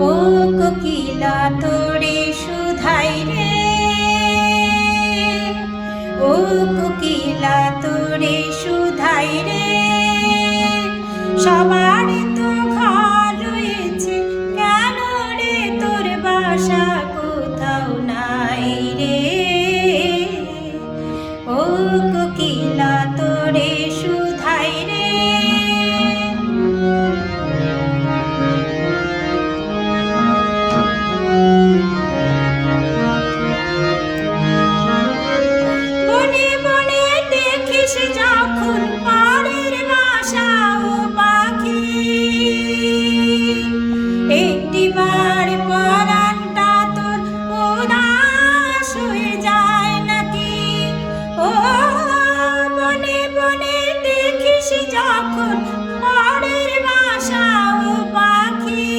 ও কোকিলা তোরে শুধাই রে, ও কোকিলা তোরে শুধাই রে। সবার তো ঘর রয়েছে, কেন রে তোর বাসা কোথাও নাই রে। ও কোকিলা তোরে শুধাই রে। বনে বনে দেখিস যখন পরের বাসা ও পাখি, একটিবার পরানটা তোর উদাস হয়ে যায় নাকি। ও বনে বনে দেখিস যখন পরের বাসা ও পাখি,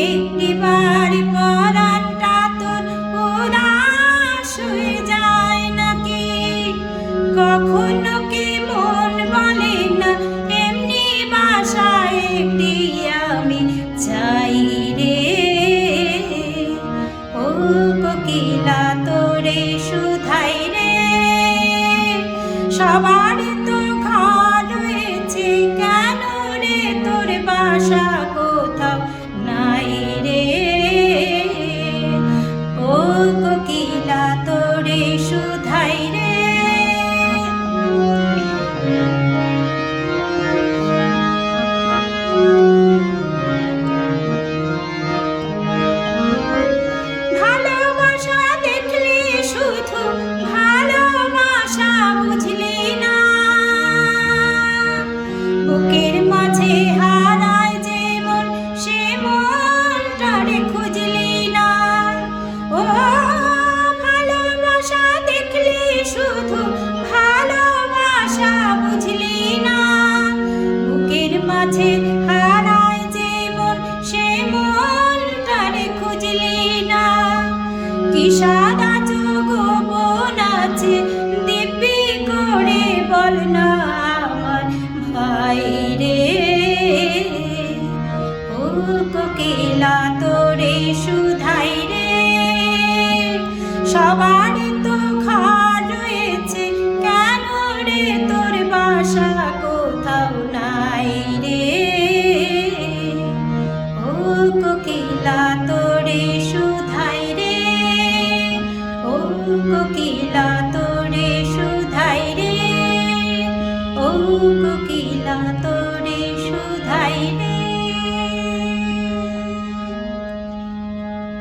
একটিবার পরানটা তোর উদাস হয়ে যায় নাকি। কখনো কি মন বলে না এমনি বাসায় একটি আমি চাই রে। ও কোকিলা তোরে শুধাই রে। সবার তো ঘর রয়েছে, কেন রে তোর বাসা কোথাও নাই রে। ও কোকিলা তোরে শুধাই রে। ভালোবাসা দেখলি শুধু ভালোবাসা বুঝলি না, বুকের মাঝে হারায় যে মন সে মনটারে খুঁজলি না। ও ভালোবাসা দেখলি শুধু ভালোবাসা বুঝলি না, বুকের মাঝে হারায় যে মন সে মনটারে খুঁজলি না। কি সাদা গোপন আছে দিব্যি করে বল না আমার ভাই রে। ও কোকিলা তোরে শুধাই রে। সবার